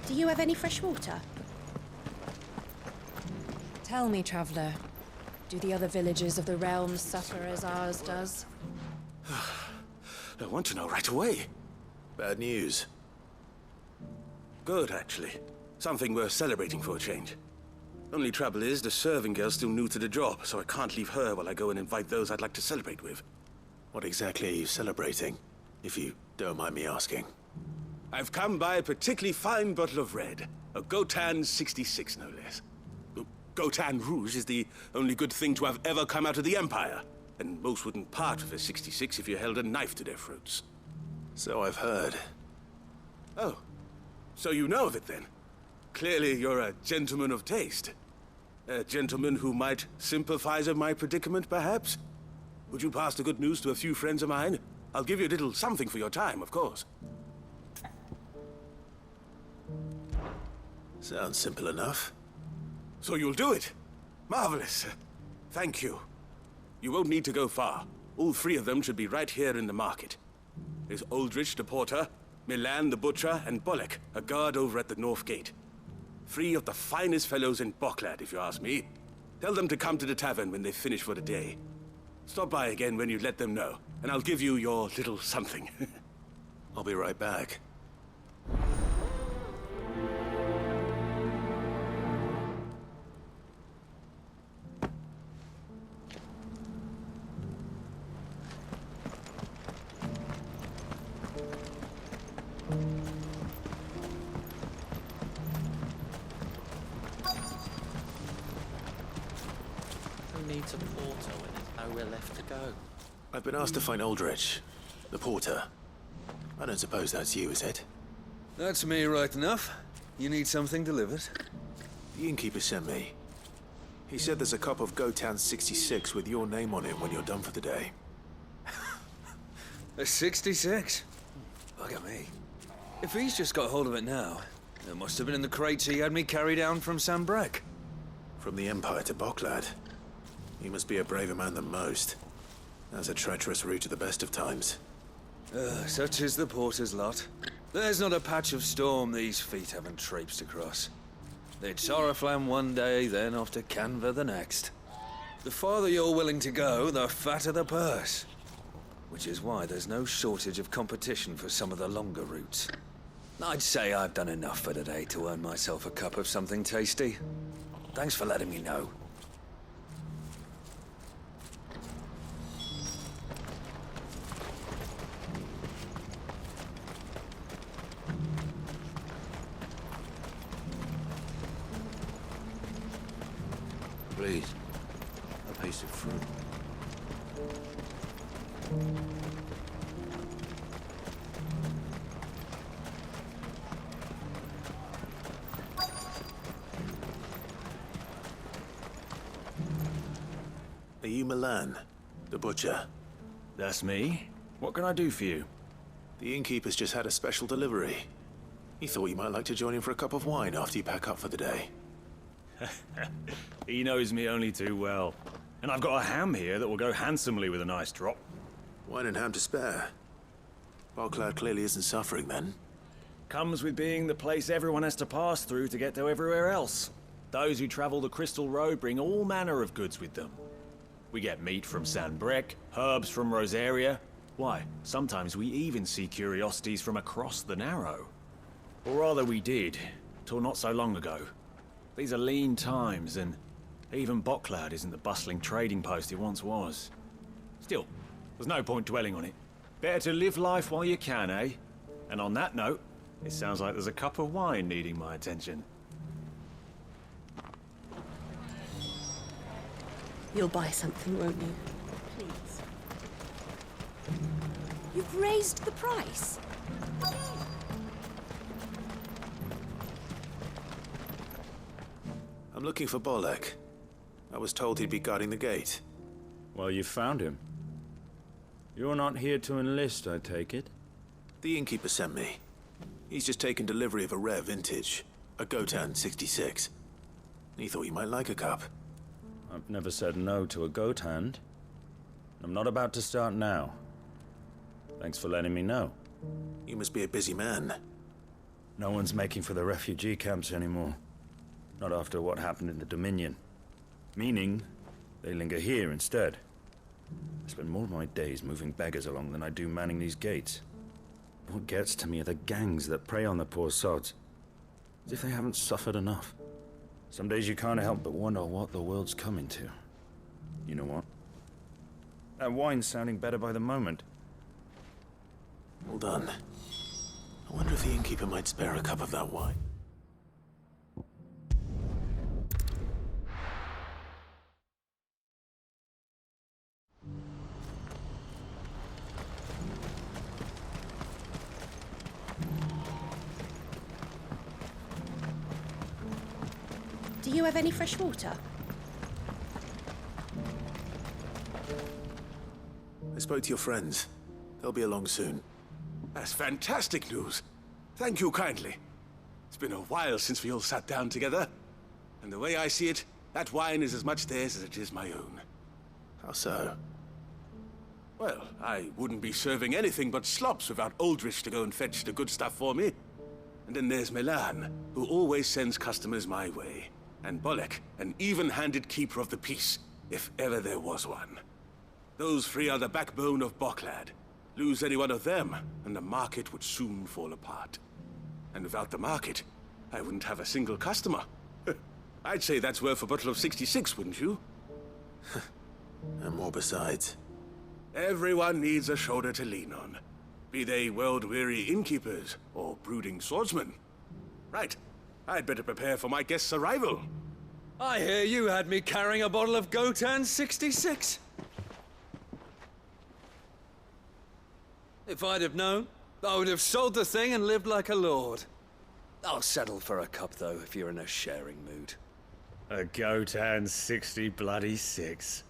Do you have any fresh water? Tell me, traveller, do the other villages of the realm suffer as ours does? I want to know right away. Bad news. Good, actually. Something worth celebrating for a change. Only trouble is, the serving girl's still new to the job, so I can't leave her while I go and invite those I'd like to celebrate with. What exactly are you celebrating, if you don't mind me asking? I've come by a particularly fine bottle of red. A Gotan 66, no less. Gotan Rouge is the only good thing to have ever come out of the Empire. And most wouldn't part with a 66 if you held a knife to their throats. So I've heard. Oh, so you know of it then? Clearly you're a gentleman of taste. A gentleman who might sympathize with my predicament, perhaps? Would you pass the good news to a few friends of mine? I'll give you a little something for your time, of course. Sounds simple enough. So you'll do it? Marvelous. Thank you. You won't need to go far. All three of them should be right here in the market. There's Aldrich the porter, Milan the butcher, and Bolek, a guard over at the north gate. Three of the finest fellows in Boklad, if you ask me. Tell them to come to the tavern when they finish for the day. Stop by again when you let them know, and I'll give you your little something. I'll be right back. Who needs a porter when there's nowhere left to go? I've been asked to find Aldrich, the porter. I don't suppose that's you, is it? That's me right enough. You need something delivered? The innkeeper sent me. He said there's a cup of Gotan 66 with your name on it when you're done for the day. A 66? Look at me. If he's just got hold of it now, it must have been in the crates he had me carry down from Sambrek. From the Empire to Boklad. He must be a braver man than most. That's a treacherous route at the best of times. Such is the porter's lot. There's not a patch of storm these feet haven't traipsed across. They'd Soraflam one day, then off to Canva the next. The farther you're willing to go, the fatter the purse. Which is why there's no shortage of competition for some of the longer routes. I'd say I've done enough for today to earn myself a cup of something tasty. Thanks for letting me know. Please, a piece of fruit. Are you Milan, the butcher? That's me. What can I do for you? The innkeeper's just had a special delivery. He thought you might like to join him for a cup of wine after you pack up for the day. He knows me only too well. And I've got a ham here that will go handsomely with a nice drop. Wine and ham to spare. Boklad clearly isn't suffering then. Comes with being the place everyone has to pass through to get to everywhere else. Those who travel the Crystal Road bring all manner of goods with them. We get meat from Sanbrek, herbs from Rosaria. Why, sometimes we even see curiosities from across the Narrow. Or rather we did, till not so long ago. These are lean times, and even Boklad isn't the bustling trading post it once was. Still, there's no point dwelling on it. Better to live life while you can, eh? And on that note, it sounds like there's a cup of wine needing my attention. You'll buy something, won't you? Please. You've raised the price. I'm looking for Bolek. I was told he'd be guarding the gate. Well, you found him. You're not here to enlist, I take it? The innkeeper sent me. He's just taken delivery of a rare vintage, a Gotan 66. He thought you might like a cup. I've never said no to a goat hand. I'm not about to start now. Thanks for letting me know. You must be a busy man. No one's making for the refugee camps anymore. Not after what happened in the Dominion. Meaning, they linger here instead. I spend more of my days moving beggars along than I do manning these gates. What gets to me are the gangs that prey on the poor sods. As if they haven't suffered enough. Some days you can't help but wonder what the world's coming to. You know what? That wine's sounding better by the moment. Well done. I wonder if the innkeeper might spare a cup of that wine. Do you have any fresh water? I spoke to your friends. They'll be along soon. That's fantastic news. Thank you kindly. It's been a while since we all sat down together. And the way I see it, that wine is as much theirs as it is my own. How so? Well, I wouldn't be serving anything but slops without Aldrich to go and fetch the good stuff for me. And then there's Milan, who always sends customers my way. And Bolek, an even-handed keeper of the peace, if ever there was one. Those three are the backbone of Boklad. Lose any one of them, and the market would soon fall apart. And without the market, I wouldn't have a single customer. I'd say that's worth a bottle of 66, wouldn't you? And more besides. Everyone needs a shoulder to lean on. Be they world-weary innkeepers or brooding swordsmen. Right. I'd better prepare for my guest's arrival. I hear you had me carrying a bottle of Gotan 66. If I'd have known, I would have sold the thing and lived like a lord. I'll settle for a cup, though, if you're in a sharing mood. A Gotan 60 bloody 6.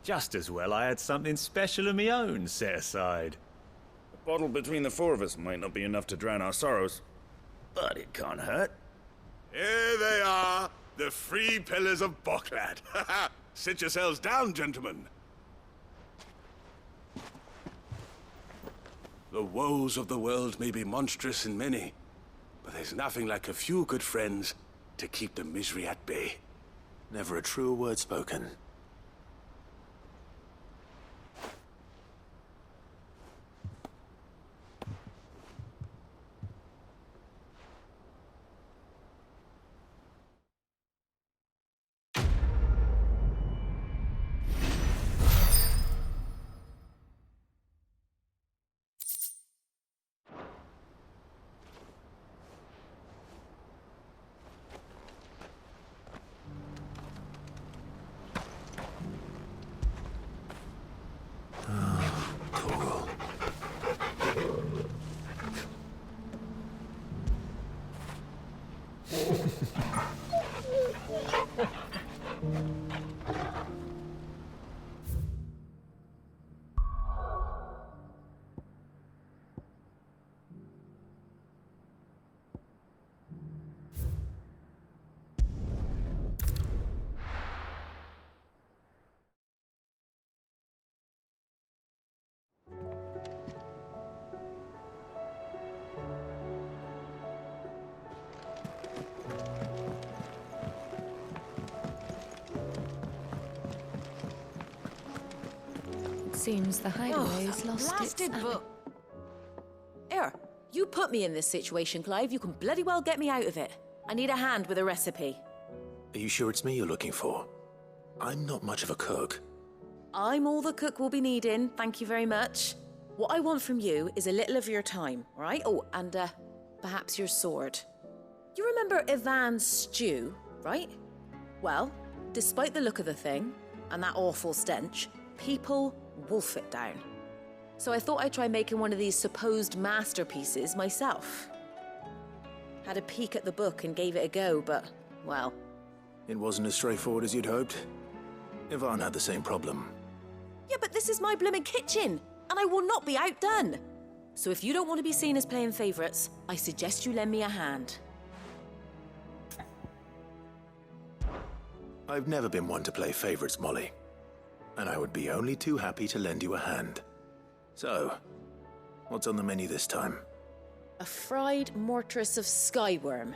Just as well I had something special of my own set aside. A bottle between the four of us might not be enough to drown our sorrows, but it can't hurt. Here they are, the three pillars of Boklad. Sit yourselves down, gentlemen. The woes of the world may be monstrous and many, but there's nothing like a few good friends to keep the misery at bay. Never a truer word spoken. Seems the hideaway's lost its... Blasted book. Here, you put me in this situation, Clive. You can bloody well get me out of it. I need a hand with a recipe. Are you sure it's me you're looking for? I'm not much of a cook. I'm all the cook will be needing, thank you very much. What I want from you is a little of your time, all right? Oh, and perhaps your sword. You remember Ivan's stew, right? Well, despite the look of the thing, and that awful stench, people wolf it down. So I thought I'd try making one of these supposed masterpieces myself. Had a peek at the book and gave it a go, but, well... It wasn't as straightforward as you'd hoped. Ivan had the same problem. Yeah, but this is my blooming kitchen, and I will not be outdone. So if you don't want to be seen as playing favourites, I suggest you lend me a hand. I've never been one to play favourites, Molly. and I would be only too happy to lend you a hand. So, what's on the menu this time? A fried mortress of skyworm.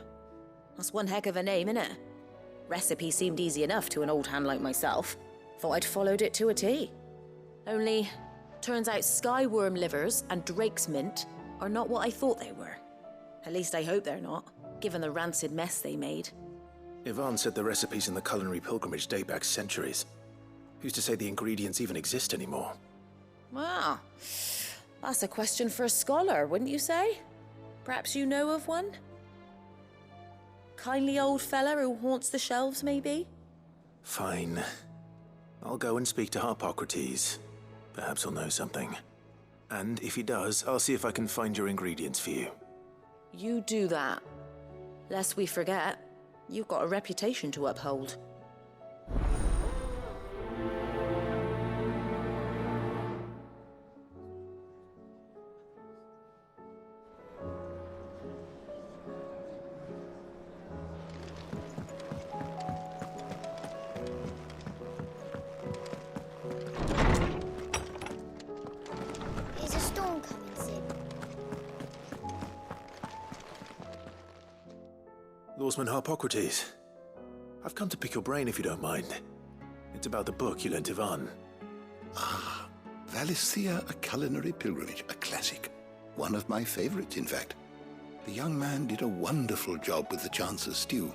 That's one heck of a name, innit? Recipe seemed easy enough to an old hand like myself. Thought I'd followed it to a T. Only, turns out skyworm livers and drake's mint are not what I thought they were. At least I hope they're not, given the rancid mess they made. Yvonne said the recipes in the culinary pilgrimage date back centuries. Who's to say the ingredients even exist anymore? Well, that's a question for a scholar, wouldn't you say? Perhaps you know of one? Kindly old fella who haunts the shelves, maybe? Fine. I'll go and speak to Harpocrates. Perhaps he'll know something. And if he does, I'll see if I can find your ingredients for you. You do that. Lest we forget, you've got a reputation to uphold. Is a storm coming soon? Lawsman Harpocrates. I've come to pick your brain if you don't mind. It's about the book you lent Yvonne. Ah, Valisthea, A Culinary Pilgrimage, a classic. One of my favorites, in fact. The young man did a wonderful job with the Chance's stew.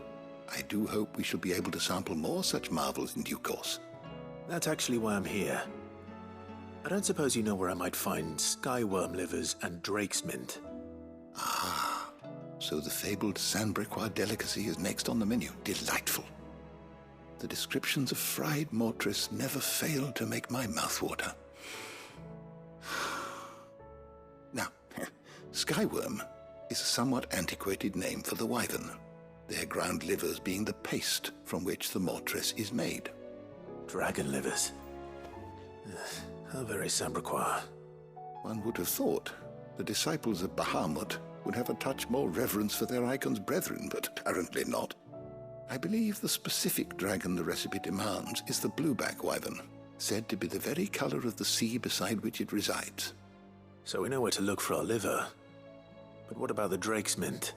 I do hope we shall be able to sample more such marvels in due course. That's actually why I'm here. I don't suppose you know where I might find skyworm livers and drake's mint. Ah, so the fabled Sanbrequois delicacy is next on the menu. Delightful. The descriptions of fried mortress never fail to make my mouth water. Now, skyworm is a somewhat antiquated name for the wyvern, their ground livers being the paste from which the mortress is made. Dragon livers. How very Sanbrequois. One would have thought the disciples of Bahamut would have a touch more reverence for their icon's brethren, but apparently not. I believe the specific dragon the recipe demands is the blueback wyvern, said to be the very color of the sea beside which it resides. So we know where to look for our liver. But what about the drake's mint?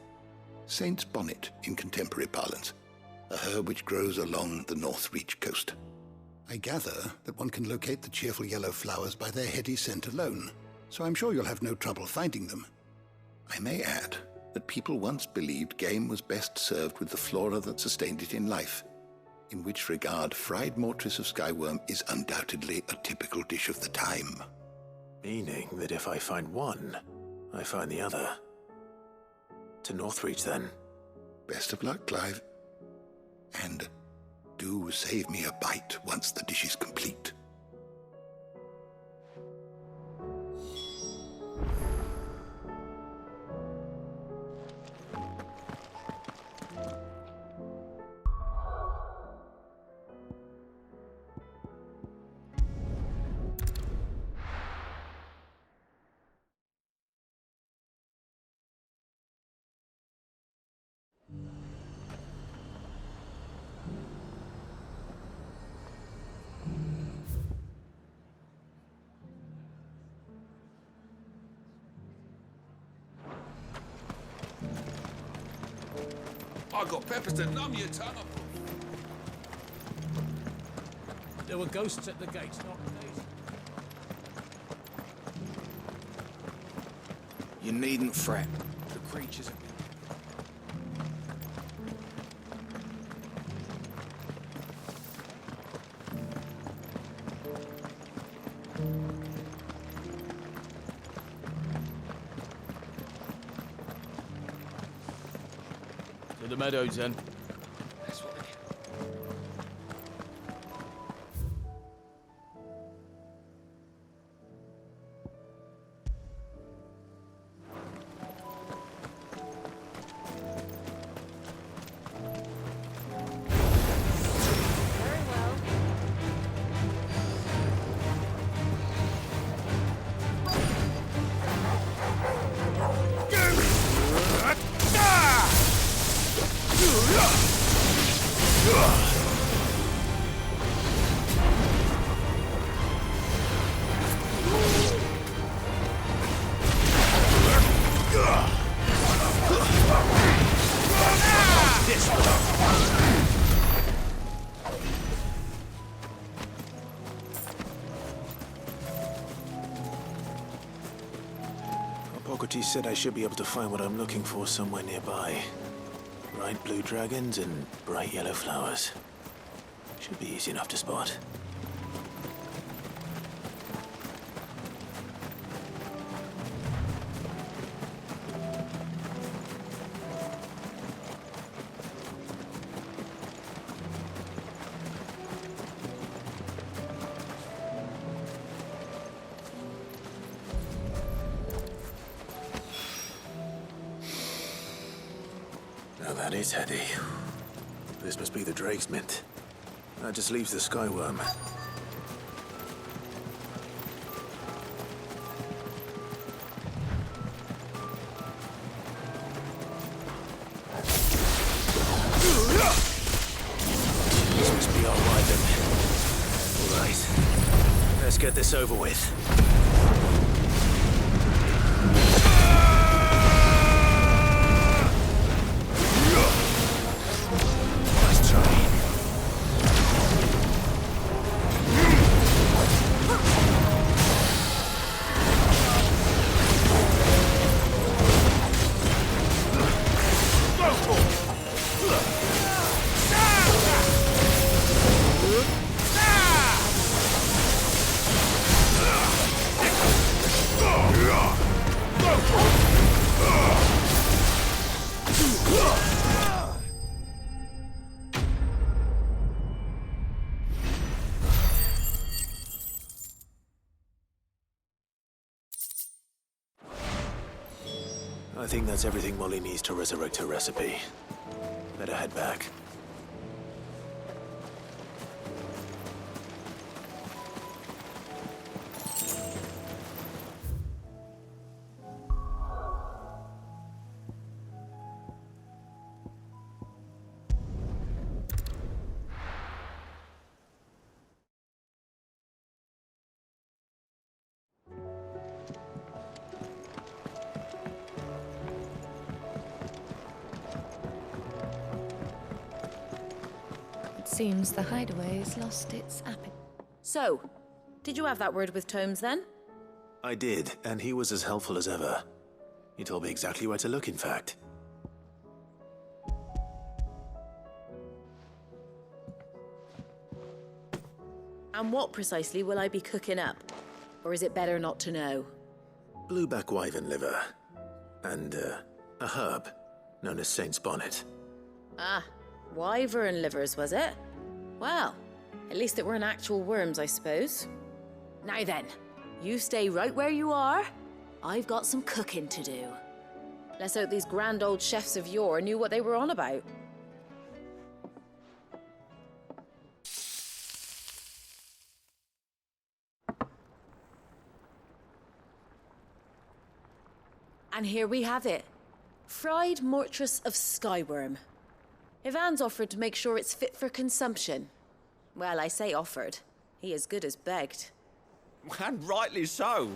Saint's bonnet in contemporary parlance, a herb which grows along the North Reach coast. I gather that one can locate the cheerful yellow flowers by their heady scent alone, so I'm sure you'll have no trouble finding them. I may add that people once believed game was best served with the flora that sustained it in life, in which regard fried mortress of skyworm is undoubtedly a typical dish of the time. Meaning that if I find one, I find the other. To Northreach, then. Best of luck, Clive. And do save me a bite once the dish is complete. I got peppers to numb your tongue. There were ghosts at the gates, not days. You needn't fret. The creatures are... To the meadows, then. That's what they... Very well. Yeah! Hippocrates said I should be able to find what I'm looking for somewhere nearby. Bright blue dragons and bright yellow flowers. Should be easy enough to spot. Now that is heady. This must be the Drake's Mint. That just leaves the Skyworm. This must be our Wyvern. All right. Let's get this over with. I think that's everything Molly needs to resurrect her recipe. Better head back. Seems the hideaway's lost its appetite. So, did you have that word with Tomes then? I did, and he was as helpful as ever. He told me exactly where to look, in fact. And what precisely will I be cooking up? Or is it better not to know? Blueback wyvern liver. And, a herb known as Saint's Bonnet. Ah, wyvern livers, was it? Well, at least it weren't actual worms, I suppose. Now then, you stay right where you are. I've got some cooking to do. Let's hope these grand old chefs of yore knew what they were on about. And here we have it. Fried mortress of skyworm. Ivan's offered to make sure it's fit for consumption. Well, I say offered. He as good as begged. And rightly so.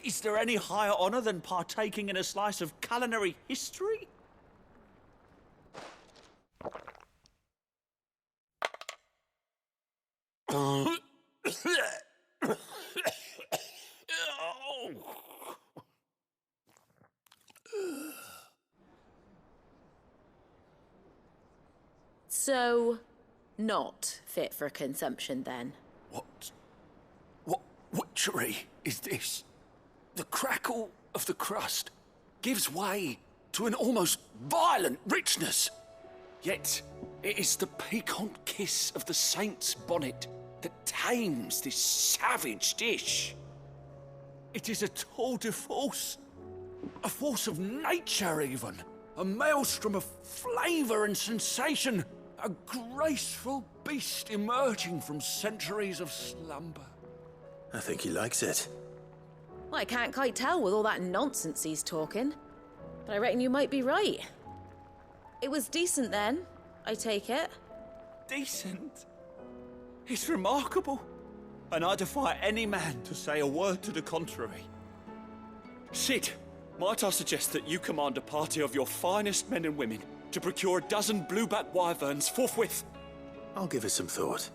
Is there any higher honor than partaking in a slice of culinary history? So, not fit for consumption then? What witchery is this? The crackle of the crust gives way to an almost violent richness. Yet, it is the piquant kiss of the saint's bonnet that tames this savage dish. It is a tour de force, a force of nature even, a maelstrom of flavour and sensation, a graceful beast emerging from centuries of slumber. I think he likes it. Well, I can't quite tell with all that nonsense he's talking. But I reckon you might be right. It was decent then, I take it. Decent? It's remarkable. And I defy any man to say a word to the contrary. Sid, might I suggest that you command a party of your finest men and women to procure a dozen blueback wyverns forthwith? I'll give it some thought.